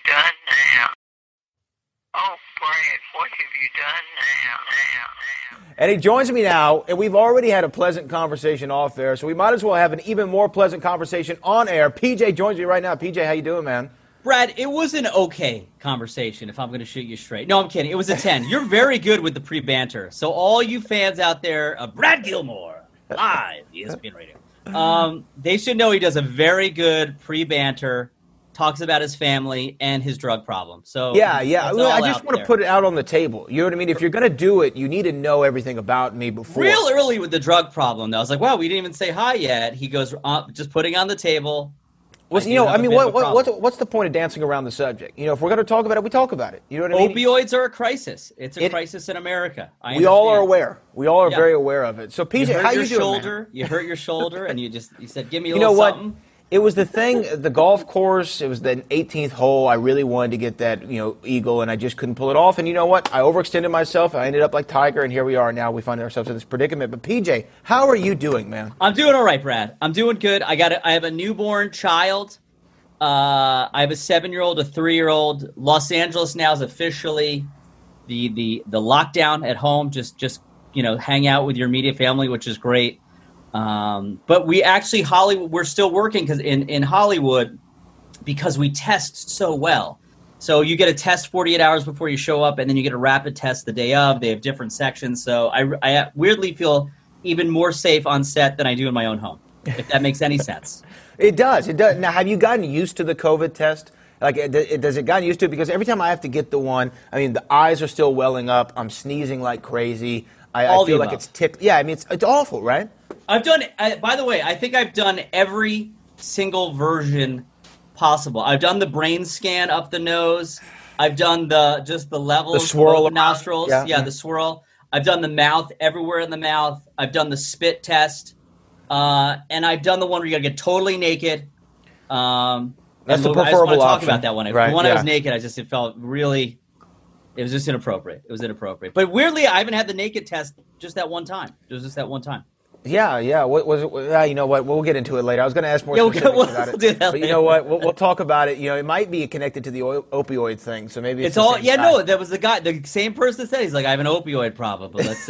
done now? Oh, Brad, what have you done now? And he joins me now, and we've already had a pleasant conversation off air, so we might as well have an even more pleasant conversation on air. PJ joins me right now. PJ, how you doing, man? Brad, it was an okay conversation, if I'm going to shoot you straight. No, I'm kidding. It was a 10. You're very good with the pre-banter. So all you fans out there, Brad Gilmore, live, ESPN Radio, they should know he does a very good pre-banter, talks about his family and his drug problem. So yeah. I just want to put it out on the table. You know what I mean? If you're going to do it, you need to know everything about me before. Real early with the drug problem, though. I was like, wow, we didn't even say hi yet. He goes, just putting on the table. What's the point of dancing around the subject? You know, if we're going to talk about it, we talk about it. You know what I mean? Opioids are a crisis. It's a crisis in America. We all are aware. We all are very aware of it. So, PJ, how you doing, man? You hurt your shoulder, and you said, give me a little something. What? It was the thing, the golf course, it was the 18th hole. I really wanted to get that, eagle, and I just couldn't pull it off. And you know what? I overextended myself. I ended up like Tiger, and here we are now. We find ourselves in this predicament. But, PJ, how are you doing, man? I'm doing all right, Brad. I'm doing good. I have a newborn child. I have a 7-year-old, a 3-year-old. Los Angeles now is officially the lockdown at home. Just hang out with your immediate family, which is great. But we actually, Hollywood, we're still working because in Hollywood, because we test so well. So you get a test 48 hours before you show up, and then you get a rapid test the day of. They have different sections. So I weirdly feel even more safe on set than I do in my own home, if that makes any sense. It does. Now, have you gotten used to the COVID test? Like, does it gotten used to it? Because every time I have to get the one, I mean, the eyes are still welling up. I'm sneezing like crazy. I feel like it's ticked. Yeah, I mean, it's awful, right? I've done, by the way, I think I've done every single version possible. I've done the brain scan up the nose. I've done the levels, the swirl of nostrils. Yeah, the swirl. I've done the mouth, everywhere in the mouth. I've done the spit test. And I've done the one where you got to get totally naked. That's the preferable option. I just want to talk about that one. Right, the one I was naked, it felt really, it was just inappropriate. It was inappropriate. But weirdly, I haven't had the naked test just that one time. It was just that one time. Yeah. What was it? You know what? We'll get into it later. I was going to ask more specifics about it. Do that but later. You know what? We'll talk about it. It might be connected to the opioid thing. So maybe it's all. Yeah, no, that was the guy, the same person that said, he's like, I have an opioid problem, but let's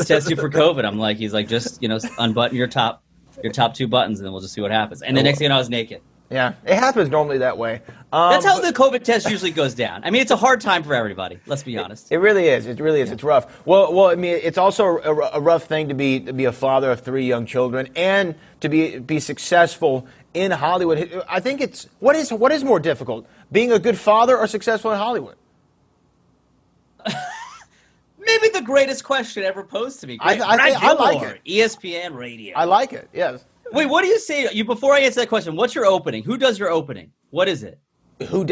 test you for COVID. He's like, just unbutton your top 2 buttons, and then we'll just see what happens. And the next thing you know, I was naked. Yeah, it happens normally that way. That's how the COVID test usually goes down. I mean, it's a hard time for everybody. Let's be honest. It really is. It really is. Yeah. It's rough. Well, I mean, it's also a rough thing to be a father of 3 young children and to be successful in Hollywood. I think it's what is more difficult, being a good father or successful in Hollywood? Maybe the greatest question ever posed to me. I like it. ESPN Radio. I like it. Yes. Wait, what do you say? Before I answer that question, what's your opening? Who does your opening? What is it?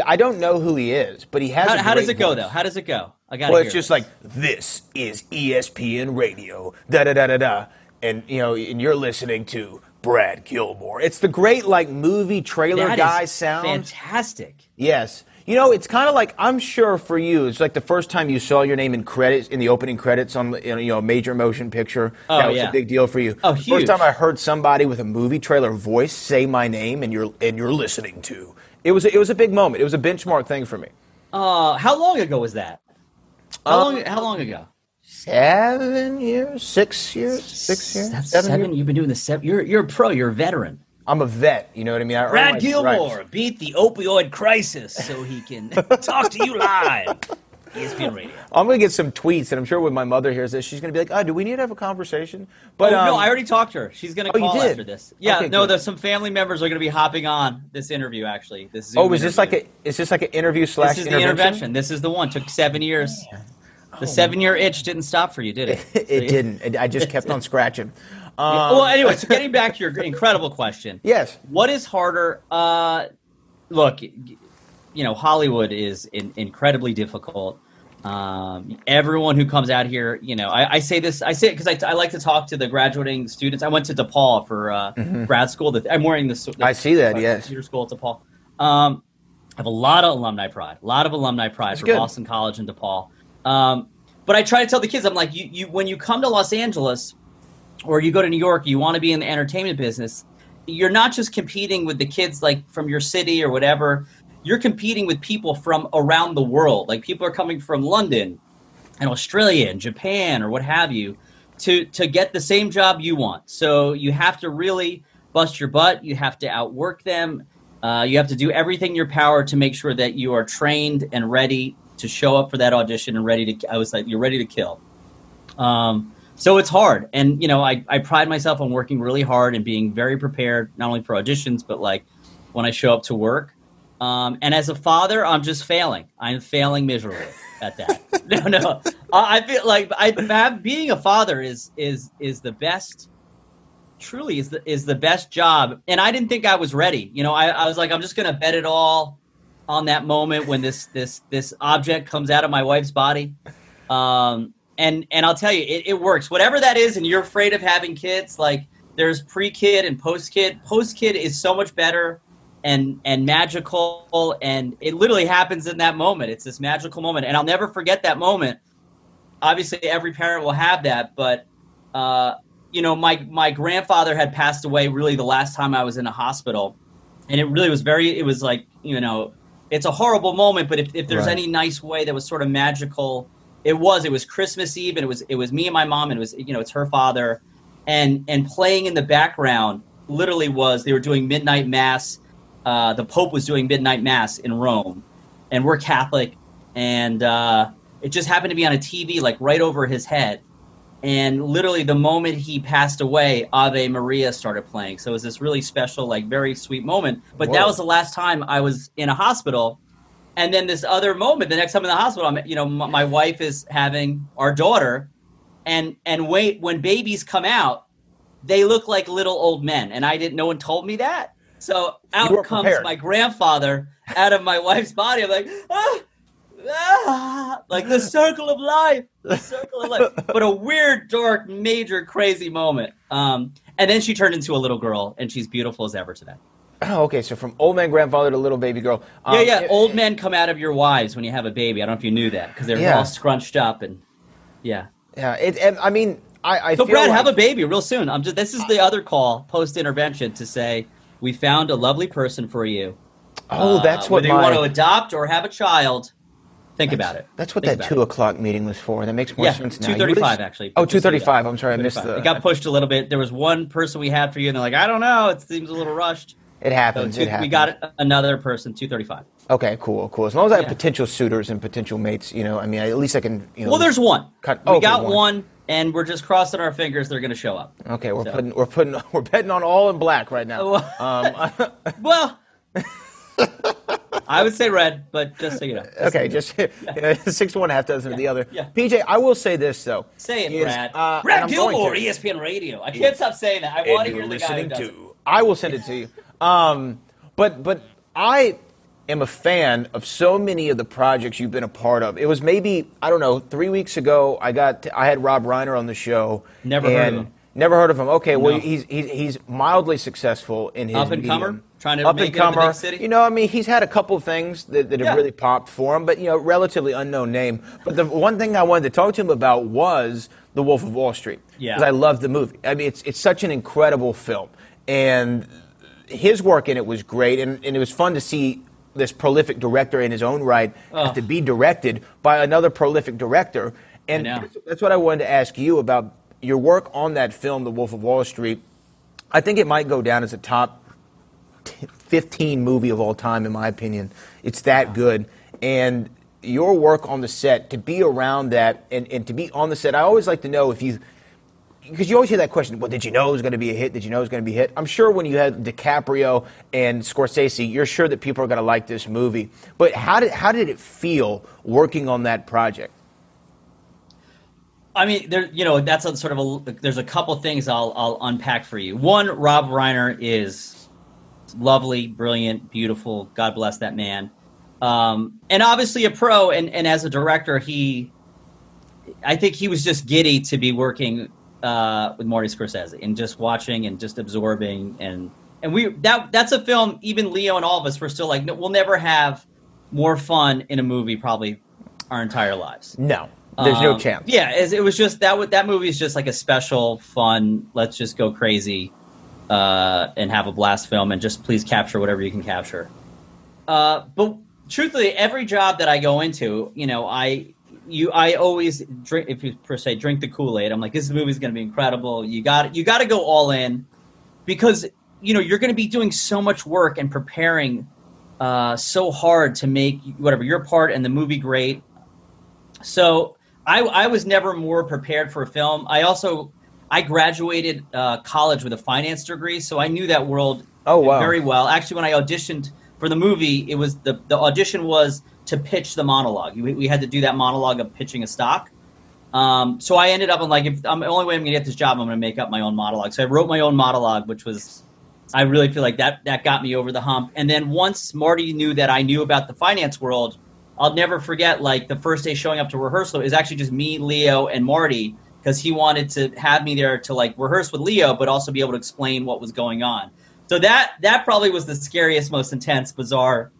I don't know who he is, but he has. How does it go though? How does it go? It's just like, this is ESPN Radio, da da da da da, and and you're listening to Brad Gilmore. It's the great movie trailer guy sound. Fantastic. Yes. It's kind of like, I'm sure for you, it's like the first time you saw your name in the opening credits on a major motion picture. That was a big deal for you. Oh, the huge. First time I heard somebody with a movie trailer voice say my name and you're listening to. It was a big moment. It was a benchmark thing for me. How long ago was that? How long ago? 7 years, 6 years, 6 years. That's 7 7. years? You've been doing this 7. You're a pro. You're a veteran. I'm a vet, you know what I mean? Brad Gilmore beat the opioid crisis so he can talk to you live. ESPN Radio. I'm going to get some tweets, and I'm sure when my mother hears this, she's going to be like, do we need to have a conversation? But no, I already talked to her. She's going to call after this. Yeah, okay, no, there's some family members are going to be hopping on this interview, actually. This Zoom interview. Is this like an interview / This is the intervention. This is the one. Took 7 years. The 7-year itch didn't stop for you, did it? It didn't. I just kept on scratching. Well, anyway, so getting back to your incredible question. Yes. What is harder? Look, Hollywood is incredibly difficult. Everyone who comes out here, I say this, because I like to talk to the graduating students. I went to DePaul for grad school. I'm wearing this. I see that, yes. Computer school at DePaul. I have a lot of alumni pride. That's for good. Boston College and DePaul. But I try to tell the kids, I'm like, you when you come to Los Angeles or you go to New York, you want to be in the entertainment business. You're not just competing with the kids from your city or whatever. you're competing with people from around the world. Like people are coming from London and Australia and Japan or what have you to get the same job you want. So you have to really bust your butt. You have to outwork them. You have to do everything in your power to make sure that you are trained and ready to show up for that audition and ready to, I was like, you're ready to kill. So it's hard. And, you know, I pride myself on working really hard and being very prepared, not only for auditions, but like when I show up to work. And as a father, I'm just failing. I'm failing miserably at that. No. I feel like being a father is the best, truly is the best job. And I didn't think I was ready. You know, I was like, I'm just going to bet it all on that moment when this object comes out of my wife's body. And I'll tell you, it works. Whatever that is, and you're afraid of having kids, like there's pre-kid and post-kid. Post-kid is so much better and magical, and it literally happens in that moment. It's this magical moment, and I'll never forget that moment. Obviously, every parent will have that, but you know, my grandfather had passed away really the last time I was in a hospital, and it really was it was like, you know, it's a horrible moment, but if there's any nice way that was sort of magical, it was Christmas Eve, and it was me and my mom, and it was, you know, it's her father, and playing in the background literally they were doing midnight mass. The Pope was doing midnight mass in Rome, and we're Catholic, and it just happened to be on a TV like right over his head. And literally the moment he passed away, Ave Maria started playing. So it was this really special, like very sweet moment. But that was the last time I was in a hospital. And then this other moment, the next time in the hospital, you know, my wife is having our daughter, and when babies come out, they look like little old men. And no one told me that. So out comes my grandfather out of my wife's body. I'm like, like the circle of life, but a weird, dark, major, crazy moment. And then she turned into a little girl, and she's beautiful as ever today. Oh, okay. So from old man grandfather to little baby girl. Yeah. Old men come out of your wives when you have a baby. I don't know if you knew that, because they're all scrunched up and yeah. And I mean, I so feel Brad, like... have a baby real soon. This is the other call post intervention to say we found a lovely person for you. Oh, that's what whether you want to adopt or have a child. Think about it. That's what that 2 o'clock meeting was for. That makes more sense now. 2:35 actually. Oh, 2:35. I'm sorry, I missed the... It got pushed a little bit. There was one person we had for you, and they're like, I don't know. It seems a little rushed. It happens. So we got another person, 2:35. Okay, cool. As long as I have potential suitors and potential mates, you know, I mean, at least I can, you know... Well, there's one. We got one, and we're just crossing our fingers they're going to show up. Okay, we're betting on all in black right now. Well... I would say red, but just so you know. Okay, just 6 to 1, half dozen of the other. Yeah. PJ, I will say this, though. Say it, Brad. Brad Gilmore, ESPN Radio. I can't stop saying that. I want to hear the guy who does it. I will send it to you. But I am a fan of so many of the projects you've been a part of. It was maybe, I don't know, 3 weeks ago, I had Rob Reiner on the show. Never heard of him. Never heard of him. Okay, well, he's mildly successful in his up-and-comer? Trying to make it in the big city? You know, I mean, he's had a couple of things that have really popped for him, but, you know, relatively unknown name. But the one thing I wanted to talk to him about was The Wolf of Wall Street. Yeah. Because I love the movie. I mean, it's such an incredible film. And his work in it was great, and it was fun to see this prolific director in his own right have to be directed by another prolific director. And that's what I wanted to ask you about your work on that film, The Wolf of Wall Street. I think it might go down as a top 15 movie of all time, in my opinion. It's that good. And your work on the set, to be around that and to be on the set, I always like to know if you, because you always hear that question, well, did you know it was going to be a hit? Did you know it was going to be a hit? I'm sure when you had DiCaprio and Scorsese, you're sure that people are going to like this movie. But how did it feel working on that project? I mean, that's a sort of there's a couple things I'll unpack for you. One, Rob Reiner is lovely, brilliant, beautiful. God bless that man. And obviously a pro, and as a director, I think he was just giddy to be working with Martin Scorsese and just watching and just absorbing. And that's a film, even Leo and all of us were still like, no, we'll never have more fun in a movie probably our entire lives. No. There's no chance. Yeah, it was just that movie is just like a special, fun, let's just go crazy and have a blast film, and just please capture whatever you can capture. But truthfully, every job that I go into, I always drink, if you per se drink the Kool-Aid. I'm like, this movie's going to be incredible. You got to go all in, because you're going to be doing so much work and preparing so hard to make whatever your part and the movie great. So I was never more prepared for a film. I graduated college with a finance degree, so I knew that world very well. Actually, when I auditioned for the movie, it was the audition was to pitch the monologue. We had to do that monologue of pitching a stock. So I ended up if the only way I'm going to get this job, I'm going to make up my own monologue. So I wrote my own monologue, which was, I really feel like that got me over the hump. And then once Marty knew that I knew about the finance world, I'll never forget, the first day showing up to rehearsal is actually just me, Leo, and Marty, because he wanted to have me there to rehearse with Leo, but also be able to explain what was going on. So that probably was the scariest, most intense, bizarre,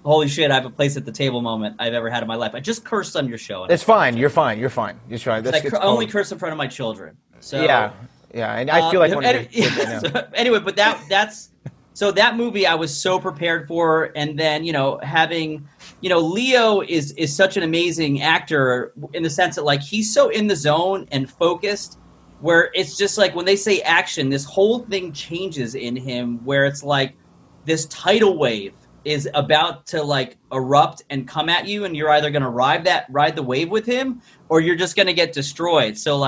holy shit, I have a place at the table moment I've ever had in my life. I just cursed on your show. It's fine. You're fine. You're fine. You're fine. I only curse in front of my children. So yeah, and I feel like one of your kids right now. So, anyway, but that's so that movie I was so prepared for, and then having Leo is such an amazing actor in the sense that he's so in the zone and focused, where it's just when they say action, this whole thing changes in him, where it's this tidal wave is about to erupt and come at you, and you're either going to ride the wave with him, or you're just going to get destroyed. So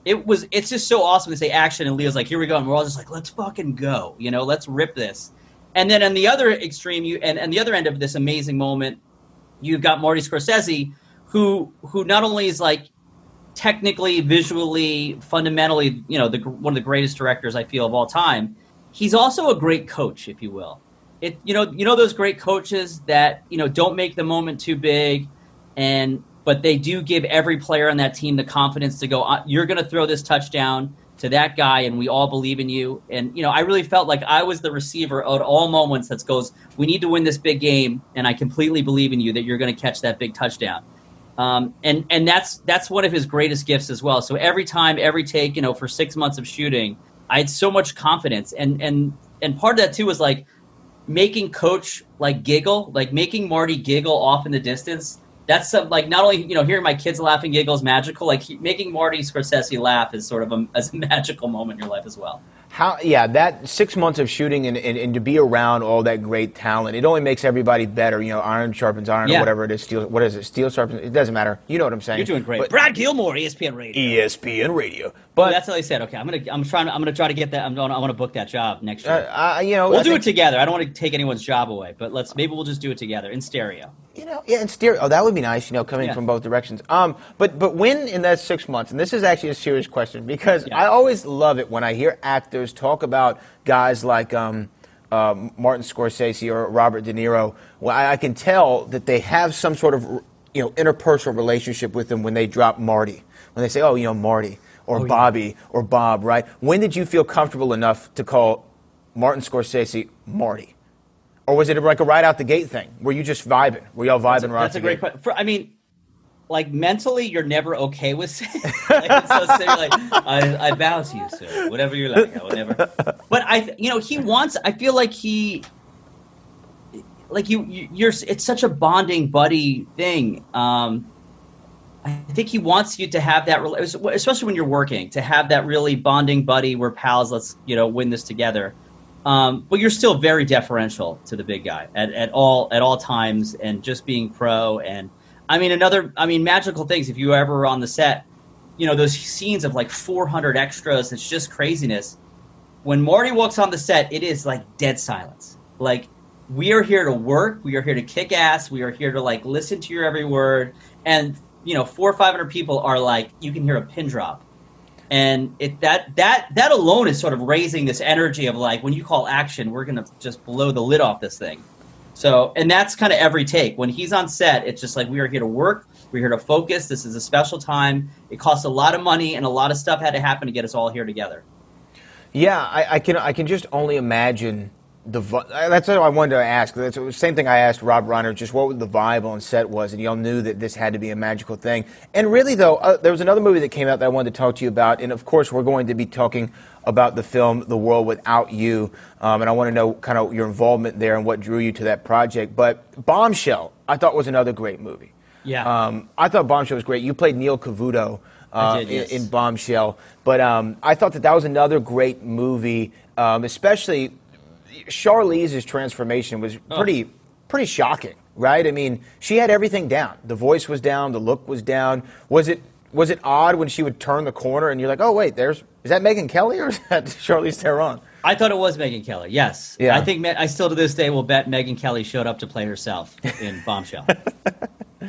it's just so awesome to say action, and Leo's here we go, and we're all just let's fucking go, let's rip this. And then on the other extreme, and the other end of this amazing moment, you've got Marty Scorsese, who not only is technically, visually, fundamentally, one of the greatest directors I feel of all time. He's also a great coach, if you will. Those great coaches that don't make the moment too big, but they do give every player on that team the confidence to go, you're going to throw this touchdown to that guy, and we all believe in you. And I really felt like I was the receiver at all moments that goes, we need to win this big game, and I completely believe in you that you're going to catch that big touchdown. And that's one of his greatest gifts as well. So every time, every take, for 6 months of shooting, I had so much confidence, and part of that too was making Coach giggle, making Marty giggle off in the distance. That's not only hearing my kids laugh and giggle is magical. Making Marty Scorsese laugh is sort of a magical moment in your life as well. That 6 months of shooting and to be around all that great talent, it only makes everybody better. Iron sharpens iron, or whatever it is. Steel sharpens. It doesn't matter. You know what I'm saying? You're doing great. But Brad Gilmore, ESPN Radio. ESPN Radio. But that's how they said. Okay, I'm gonna try to get that. I want to book that job next year. We'll do it together. I don't want to take anyone's job away, but maybe we'll just do it together in stereo. In stereo. Oh, that would be nice. Coming from both directions. But when in that 6 months, and this is actually a serious question, because I always love it when I hear actors talk about guys like Martin Scorsese or Robert De Niro. Well, I can tell that they have some sort of interpersonal relationship with them when they drop Marty. When they say, Marty or Bobby or Bob, right? When did you feel comfortable enough to call Martin Scorsese Marty? Or was it a right out the gate thing? Were you just vibing? Were y'all vibing right out the gate? That's a great question. Mentally, you're never okay with saying. I bow to you, sir. Whatever you're like, whatever. But he wants. I feel like he, you're. It's such a bonding buddy thing. I think he wants you to have that, especially when you're working, to have that really bonding buddy. We're pals. Let's win this together. But you're still very deferential to the big guy at all times, and just being pro. And magical things. If you ever were on the set, those scenes of 400 extras, it's just craziness. When Marty walks on the set, it is dead silence. We are here to work. We are here to kick ass. We are here to listen to your every word. And 400 or 500 people are you can hear a pin drop. And that alone is sort of raising this energy of when you call action, we're going to just blow the lid off this thing. So, and that's kind of every take. When he's on set, it's just we are here to work. We're here to focus. This is a special time. It costs a lot of money, and a lot of stuff had to happen to get us all here together. Yeah, I can just only imagine That's what I wanted to ask. That's the same thing I asked Rob Reiner, just what the vibe on set was, and y'all knew that this had to be a magical thing. And really, though, there was another movie that came out that I wanted to talk to you about, and of course, we're going to be talking about the film The World Without You, and I want to know kind of your involvement there and what drew you to that project. But Bombshell, I thought was another great movie. Yeah. I thought Bombshell was great. You played Neil Cavuto yes. in Bombshell, but I thought that was another great movie, especially Charlize's transformation was pretty shocking, right? I mean, she had everything down. The voice was down, the look was down. Was it odd when she would turn the corner and you're like, oh wait, is that Megyn Kelly or is that Charlize Theron? I thought it was Megyn Kelly. Yes, yeah. I think I still to this day will bet Megyn Kelly showed up to play herself in Bombshell.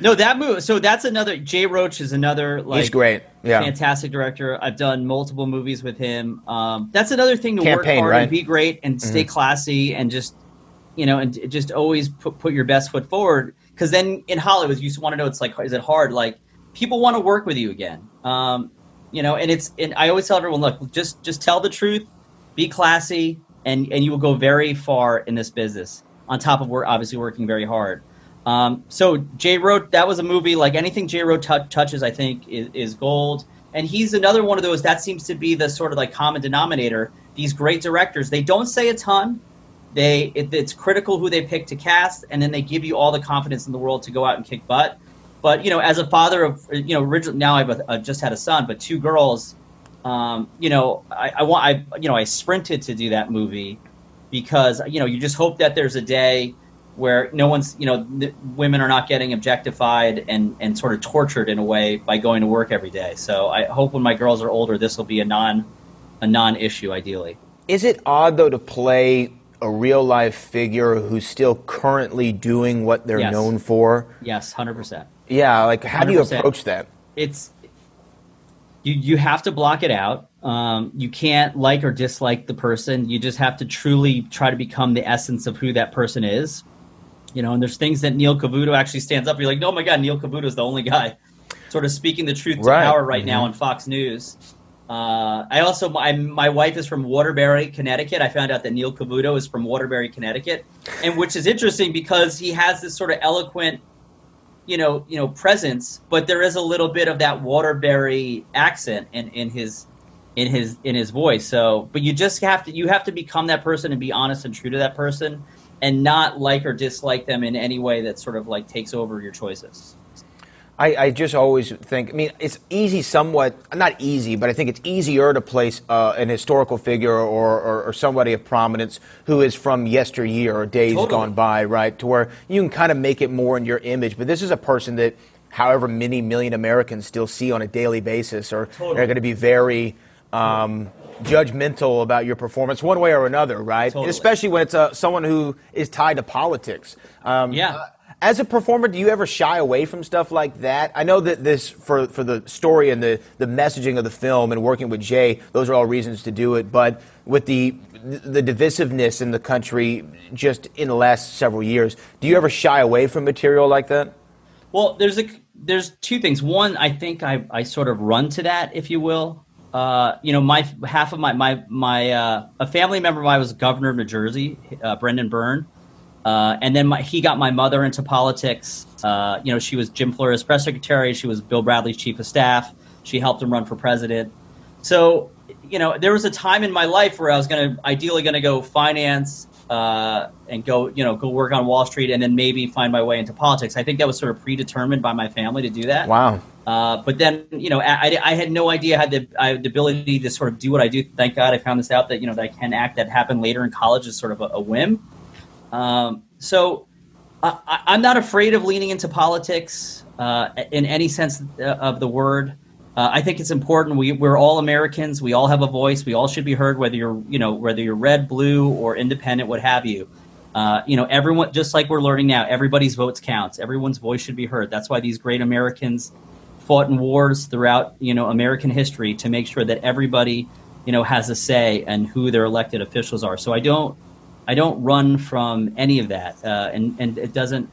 No, that movie. So that's another. Jay Roach is another he's great. Yeah, fantastic director. I've done multiple movies with him. That's another thing to Campaign, work hard right? and be great and stay classy and just and just always put your best foot forward. Because then in Hollywood, you just want to know it's like, is it hard? Like people want to work with you again. And I always tell everyone, look, just tell the truth, be classy, and you will go very far in this business. On top of obviously working very hard. So Jay Roach, that was a movie like anything Jay Roach touches, I think is gold. And he's another one of those that seems to be the sort of like common denominator. These great directors, they don't say a ton. It's critical who they pick to cast, and then they give you all the confidence in the world to go out and kick butt. But as a father of originally now I've just had a son, but 2 girls. I sprinted to do that movie because you just hope that there's a day where no one's, women are not getting objectified and sort of tortured in a way by going to work every day. So I hope when my girls are older, this will be a non-issue, ideally. Is it odd, though, to play a real-life figure who's still currently doing what they're known for? Yes, 100%. Yeah, like how 100%. Do you approach that? It's you have to block it out. You can't like or dislike the person. You just have to truly try to become the essence of who that person is. And there's things that Neil Cavuto actually stands up. You're like, oh my God, Neil Cavuto is the only guy sort of speaking the truth to power right now on Fox News. My wife is from Waterbury, Connecticut. I found out that Neil Cavuto is from Waterbury, Connecticut, and which is interesting because he has this sort of eloquent, presence, but there is a little bit of that Waterbury accent in his voice. So, but you have to become that person and be honest and true to that person, and not like or dislike them in any way that sort of like takes over your choices. I just always think, it's easy somewhat, not easy, but I think it's easier to place an historical figure or somebody of prominence who is from yesteryear or days gone by, right, to where you can kind of make it more in your image. But this is a person that however many million Americans still see on a daily basis or are going to be very judgmental about your performance one way or another, right? Totally. Especially when it's someone who is tied to politics. As a performer, do you ever shy away from stuff like that? I know that this, for the story and the messaging of the film and working with Jay, those are all reasons to do it. But with the divisiveness in the country just in the last several years, do you ever shy away from material like that? Well, there's 2 things. One, I think I sort of run to that, if you will. My half of a family member of mine was governor of New Jersey, Brendan Byrne. And then he got my mother into politics. She was Jim Flores' press secretary. She was Bill Bradley's chief of staff. She helped him run for president. So, there was a time in my life where I was ideally going to go finance and go work on Wall Street and then maybe find my way into politics. I think that was sort of predetermined by my family to do that. Wow. But then, I had no idea I had the ability to sort of do what I do. Thank God I found this out that, that I can act. That happened later in college is sort of a whim. So I'm not afraid of leaning into politics in any sense of the word. I think it's important. We're all Americans. We all have a voice. We all should be heard, whether you're red, blue, or independent, what have you. Everyone, just like we're learning now, everybody's votes counts. Everyone's voice should be heard. That's why these great Americans fought in wars throughout American history to make sure that everybody has a say in who their elected officials are. So I don't run from any of that, and it doesn't.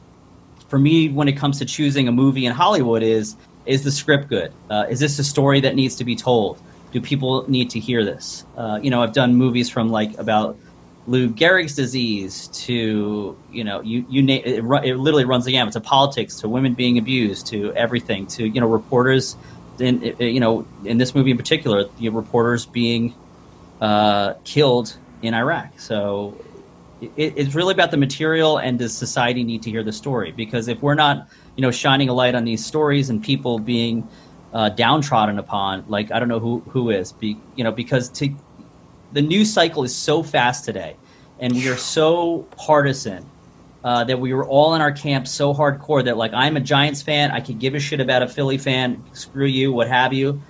For me, when it comes to choosing a movie in Hollywood, is the script good? Is this a story that needs to be told? Do people need to hear this? I've done movies from about Lou Gehrig's disease to, you know, you name it, it literally runs the gamut, to politics, to women being abused, to everything, to, you know, reporters, you know, in this movie in particular, the reporters being killed in Iraq. So it's really about the material, and does society need to hear the story? Because if we're not, you know, shining a light on these stories and people being downtrodden upon, like, I don't know who is, you know, because the news cycle is so fast today, and we are so partisan that we were all in our camp so hardcore that, like, I'm a Giants fan, I could give a shit about a Philly fan, screw you, what have you.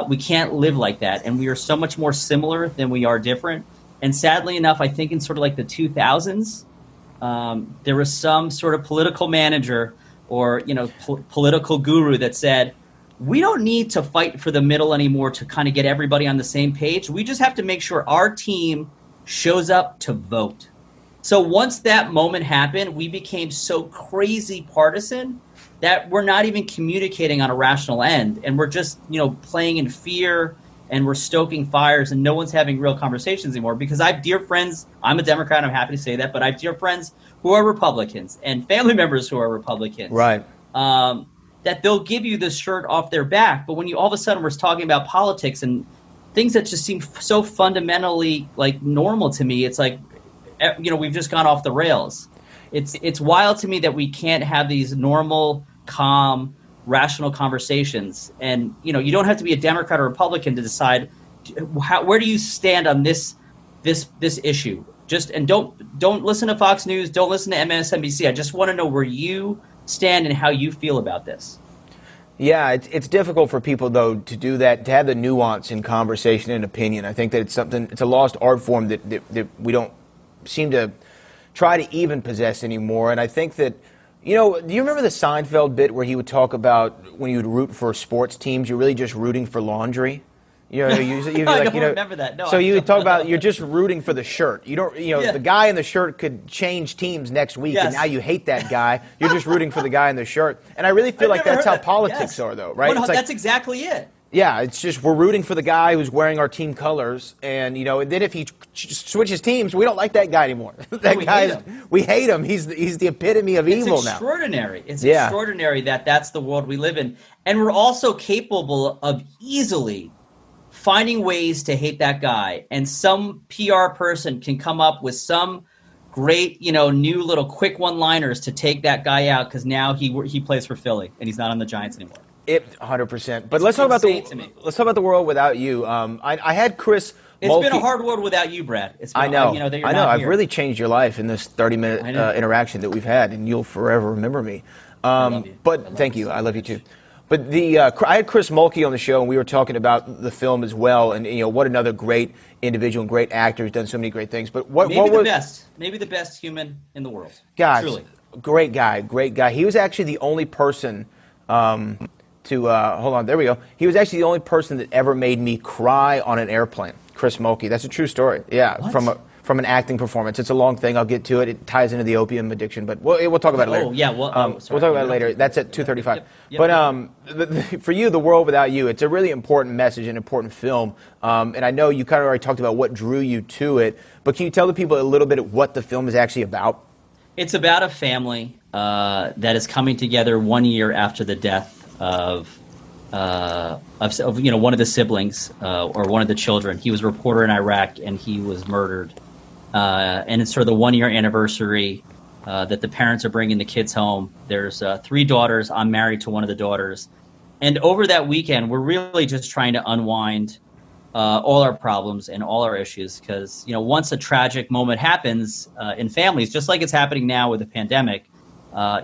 We can't live like that, and we are so much more similar than we are different. And sadly enough, I think in sort of like the 2000s, there was some sort of political manager or, you know, political guru that said, we don't need to fight for the middle anymore to kind of get everybody on the same page. We just have to make sure our team shows up to vote. So once that moment happened, we became so crazy partisan that we're not even communicating on a rational end. And we're just, you know, playing in fear, and we're stoking fires, and no one's having real conversations anymore. Because I have dear friends, I'm a Democrat, I'm happy to say that, but I have dear friends who are Republicans and family members who are Republicans. Right. That they'll give you this shirt off their back, but when you all of a sudden we're talking about politics and things that just seem so fundamentally like normal to me, it's like, you know, we've just gone off the rails. It's wild to me that we can't have these normal, calm, rational conversations. And, you know, you don't have to be a Democrat or Republican to decide where do you stand on this issue. And don't listen to Fox News, don't listen to MSNBC. I just want to know where you stand and how you feel about this. Yeah, it's difficult for people, though, to do that, to have the nuance in conversation and opinion. I think that it's a lost art form that we don't seem to try to even possess anymore. And I think that, you know, do you remember the Seinfeld bit where he would talk about when you would root for sports teams, you're really just rooting for laundry? You know, I don't remember that. No, so you would talk about you're just rooting for the shirt. You don't, you know, the guy in the shirt could change teams next week, and now you hate that guy. You're just rooting for the guy in the shirt. And I really feel like that's how politics are, though, right? Well, that's exactly it. Yeah, it's just we're rooting for the guy who's wearing our team colors, and, you know, and then if he switches teams, we don't like that guy anymore. We hate him. He's the epitome of evil now. It's extraordinary that that's the world we live in, and we're also capable of easily finding ways to hate that guy, and some PR person can come up with some great, you know, new little quick one-liners to take that guy out because now he plays for Philly and he's not on the Giants anymore. 100%. But let's talk about the world without you. I had Chris. It's been a hard world without you, Brad. I know. I know. I've really changed your life in this 30-minute interaction that we've had, and you'll forever remember me. I love you. But thank you. I love you too. But I had Chris Mulkey on the show, and we were talking about the film as well, and, you know, what another great individual and great actor who's done so many great things. But maybe the best human in the world. Guys, truly. Great guy. He was actually the only person hold on, there we go. He was actually the only person that ever made me cry on an airplane. Chris Mulkey. That's a true story. Yeah, what? From an acting performance. It's a long thing. I'll get to it. It ties into the opium addiction, but we'll talk about it later. Oh, yeah. We'll talk about it later. That's at 2:35. Yep. But for you, The World Without You, it's a really important message, an important film. And I know you kind of already talked about what drew you to it, but can you tell the people a little bit of what the film is actually about? It's about a family that is coming together 1 year after the death of you know, one of the siblings or one of the children. He was a reporter in Iraq and he was murdered. And it's sort of the 1 year anniversary that the parents are bringing the kids home. There's 3 daughters. I'm married to one of the daughters. And over that weekend, we're really just trying to unwind all our problems and all our issues because, you know, once a tragic moment happens in families, just like it's happening now with the pandemic,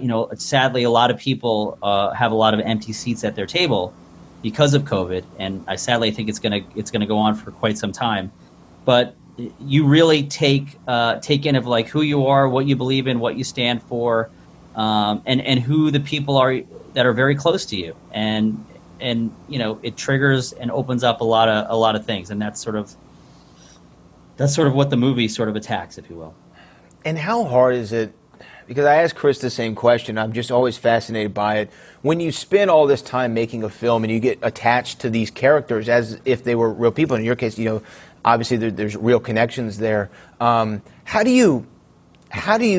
you know, sadly, a lot of people have a lot of empty seats at their table because of COVID, and I think it's gonna go on for quite some time. But you really take in of like who you are, what you believe in, what you stand for, and who the people are that are very close to you, and you know, it triggers and opens up a lot of things, and that's sort of what the movie sort of attacks, if you will. And how hard is it? Because I asked Chris the same question. I'm just always fascinated by it. When you spend all this time making a film and you get attached to these characters as if they were real people, in your case, you know, obviously there's real connections there. How do you,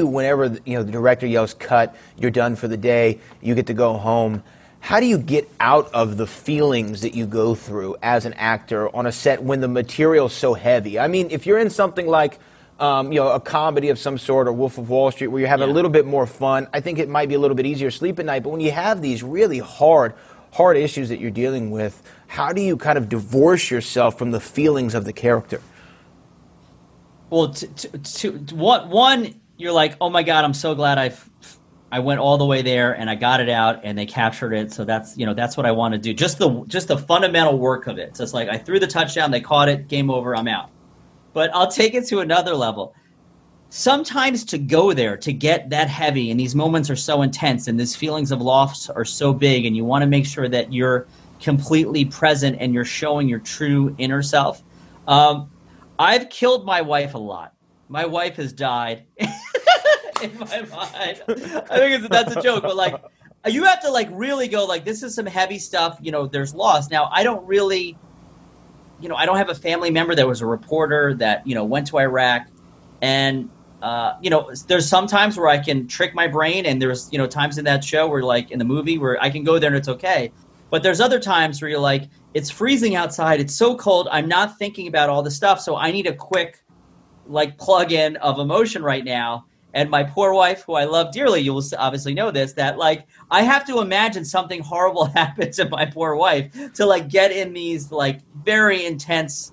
whenever the director yells cut, you're done for the day, you get to go home, how do you get out of the feelings that you go through as an actor on a set when the material's so heavy? I mean, if you're in something like a comedy of some sort, or Wolf of Wall Street, where you have a little bit more fun, I think it might be a little bit easier to sleep at night. But when you have these really hard issues that you're dealing with, how do you kind of divorce yourself from the feelings of the character? Well, one, you're like, oh my God, I'm so glad I went all the way there and I got it out and they captured it. So that's what I want to do. Just the fundamental work of it. So it's like I threw the touchdown, they caught it, game over, I'm out. But I'll take it to another level. Sometimes to go there, to get that heavy, and these moments are so intense, and these feelings of loss are so big, and you want to make sure that you're completely present and you're showing your true inner self. I've killed my wife a lot. My wife has died in my mind. I think that's a joke, but like, you have to like really go like, this is some heavy stuff. There's loss. Now, I don't really. I don't have a family member that was a reporter that, went to Iraq. And, there's some times where I can trick my brain. And there's, times in that show where, like, in the movie where I can go there and it's okay. But there's other times where you're like, it's freezing outside. It's so cold. I'm not thinking about all the stuff. So I need a quick, like, plug-in of emotion right now. And my poor wife, who I love dearly, you will obviously know this, that, like, I have to imagine something horrible happens to my poor wife to, like, get in these, like, very intense,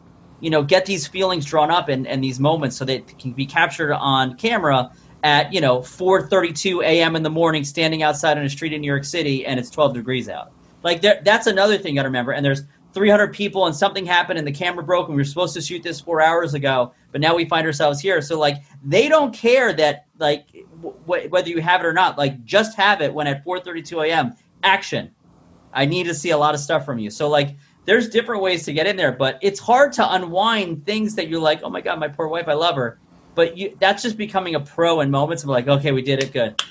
get these feelings drawn up and these moments so that it can be captured on camera at, 4:32 a.m. in the morning, standing outside on a street in New York City, and it's 12 degrees out. Like, that's another thing you got to remember. And there's 300 people and something happened and the camera broke and we were supposed to shoot this 4 hours ago, but now we find ourselves here. So, like, they don't care that, like, whether you have it or not. Like, just have it when at 4:32 a.m. action. I need to see a lot of stuff from you. So, like, there's different ways to get in there, but it's hard to unwind things that you're like, oh my God, my poor wife, I love her. But that's just becoming a pro in moments of like, okay, we did it, good.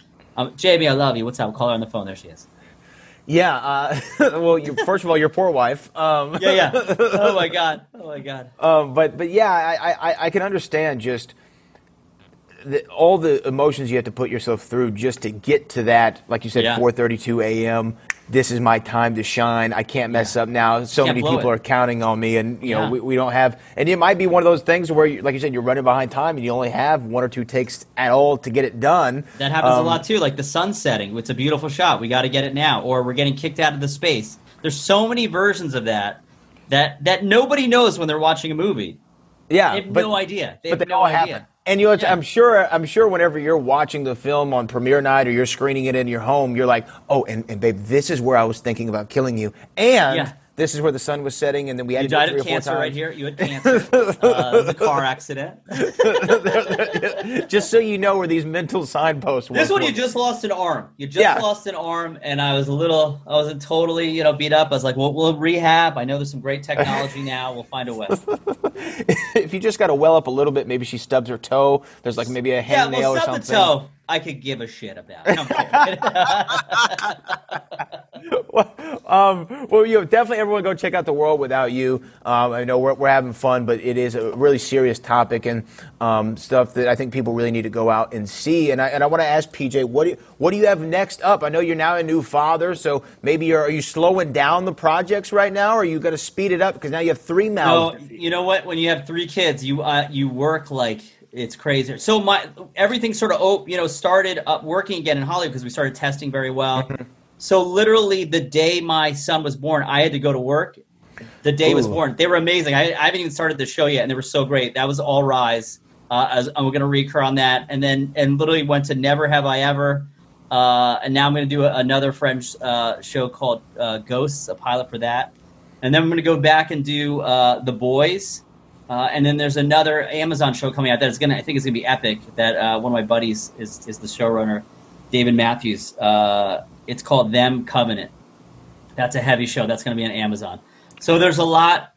Jamie, I love you. What's up? Call her on the phone. There she is. Yeah. Well, first of all, your poor wife. Yeah. Oh my God. But yeah, I can understand just all the emotions you have to put yourself through just to get to that, like you said, 4:32 a.m. This is my time to shine. I can't mess up now. So many people are counting on me, and we don't have. And it might be one of those things where, like you said, you're running behind time, and you only have one or two takes at all to get it done. That happens a lot too. Like the sun setting, it's a beautiful shot. We got to get it now, or we're getting kicked out of the space. There's so many versions of that nobody knows when they're watching a movie. Yeah, they have no idea. But they all happen. And I'm sure whenever you're watching the film on premiere night or you're screening it in your home, you're like, oh, and babe, this is where I was thinking about killing you, and this is where the sun was setting, and then we had to do it 3 or 4 times. You died of cancer right here. You had cancer. The car accident. Just so you know where these mental signposts were. This one, you just lost an arm. You just lost an arm, and I wasn't totally, beat up. I was like, well, we'll rehab. I know there's some great technology now. We'll find a way. If you just got to well up a little bit, maybe she stubs her toe. There's like maybe a hangnail or something. The toe, I could give a shit about. Well, definitely everyone go check out The World Without You. I know we're having fun, but it is a really serious topic and stuff that I think people really need to go out and see. And I want to ask PJ, what do you have next up? I know you're now a new father, so maybe are you slowing down the projects right now, or are you going to speed it up because now you have 3 mouths? No, you know what? When you have 3 kids, you work like it's crazy. So everything sort of started up working again in Hollywood because we started testing very well. So literally the day my son was born, I had to go to work. The day he was born. They were amazing. I haven't even started the show yet, and they were so great. That was All Rise. We're going to recur on that. And literally went to Never Have I Ever. And now I'm going to do another French show called Ghosts, a pilot for that. And then I'm going to go back and do The Boys. And then there's another Amazon show coming out that I think is going to be epic, that one of my buddies is the showrunner, David Matthews. It's called Them Covenant. That's a heavy show. That's going to be on Amazon. So there's a lot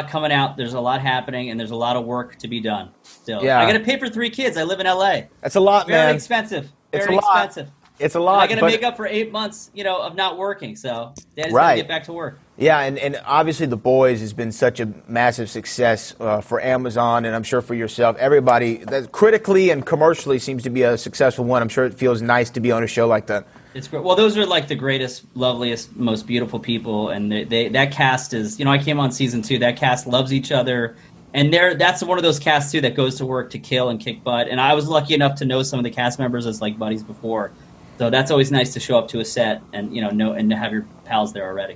coming out. There's a lot happening, and there's a lot of work to be done still. Yeah. I got to pay for 3 kids. I live in LA. That's a lot, man. Very expensive. Very expensive. It's a lot. I got to make up for 8 months, of not working. So Daddy's got Right. to get back to work. Yeah, and obviously The Boys has been such a massive success for Amazon, and I'm sure for yourself. Everybody that critically and commercially seems to be a successful one. I'm sure it feels nice to be on a show like that. It's great. Well, those are like the greatest, loveliest, most beautiful people, and that cast is. I came on season 2. That cast loves each other, and that's one of those casts too that goes to work to kill and kick butt. And I was lucky enough to know some of the cast members as like buddies before, so that's always nice to show up to a set and know and to have your pals there already.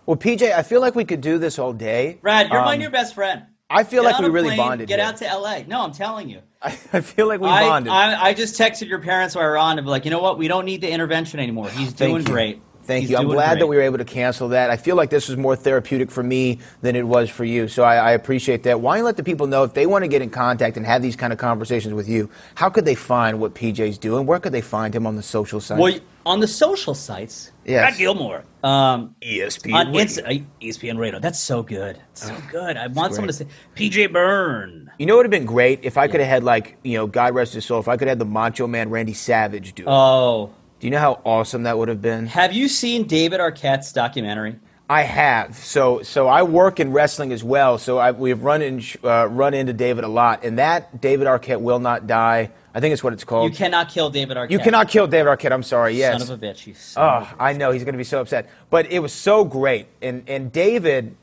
Well, PJ, I feel like we could do this all day. Brad, you're my new best friend. I feel Get like on we a really plane, bonded. Get here. out to L.A. No, I'm telling you. I feel like we bonded. I just texted your parents while we were on to be like, you know what? We don't need the intervention anymore. He's doing great. Thank you. I'm glad that we were able to cancel that. I feel like this was more therapeutic for me than it was for you, so I appreciate that. Why don't you let the people know if they want to get in contact and have these kind of conversations with you, how could they find what PJ's doing? Where could they find him on the social sites? Well, on the social sites, yes. Brad Gilmore. ESPN on Radio. ESPN Radio. That's so good. So good. I want someone to say, PJ Byrne. You know what would have been great? If I could have had, God rest his soul, if I could have had the Macho Man Randy Savage do it. Oh. Do you know how awesome that would have been? Have you seen David Arquette's documentary? I have. So I work in wrestling as well. So we've run into David a lot. And that David Arquette Will Not Die, I think it's what it's called. You cannot kill David Arquette. You cannot kill David Arquette. I'm sorry. Yes. Son of a bitch. You son of a bitch. I know. He's going to be so upset. But it was so great. And David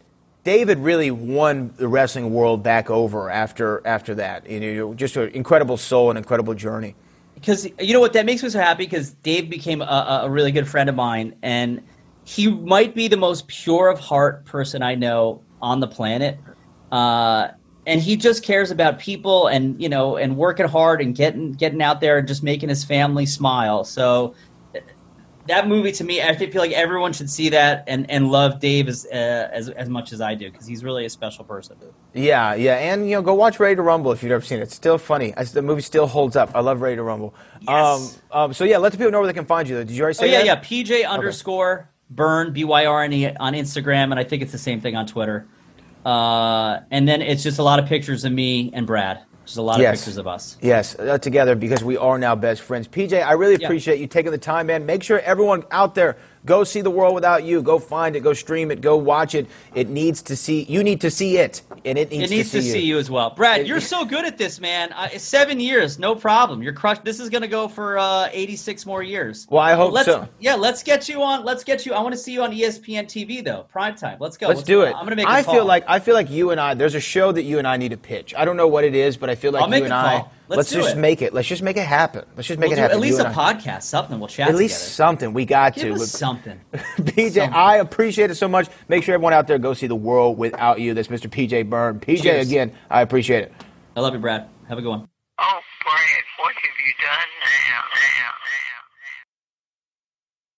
really won the wrestling world back over after that. Just an incredible soul, an incredible journey. Because you know what, that makes me so happy because Dave became a really good friend of mine, and he might be the most pure of heart person I know on the planet. And he just cares about people and and working hard and getting out there and just making his family smile. So that movie, to me, I feel like everyone should see that and love Dave as much as I do, because he's really a special person. Yeah, and go watch Ready to Rumble if you've never seen it. It's still funny. The movie still holds up. I love Ready to Rumble. Yes. So yeah, let the people know where they can find you. Did you already say that? Yeah. PJ _Byrne, Byrne on Instagram, and I think it's the same thing on Twitter. And then it's just a lot of pictures of me and Brad. Just a lot of pictures of us. Yes, together, because we are now best friends. PJ, I really appreciate you taking the time, man. Make sure everyone out there, go see The World Without You. Go find it. Go stream it. Go watch it. It needs to see. You need to see it, and it needs to see you as well. Brad, you're so good at this, man. 7 years, no problem. You're crushed. This is going to go for 86 more years. Well, I hope so. Yeah, let's get you on. I want to see you on ESPN TV though, primetime. Let's go. Let's do it. I'm going to make. I feel like you and I. There's a show that you and I need to pitch. I don't know what it is, but I feel like you and I. Let's just make it. Let's just make it happen. Let's just make it happen. At least a podcast, something. We'll chat. At least something. We got to. Give us something. PJ, I appreciate it so much. Make sure everyone out there go see The World Without You. That's Mr. PJ Byrne. PJ, again, I appreciate it. I love you, Brad. Have a good one.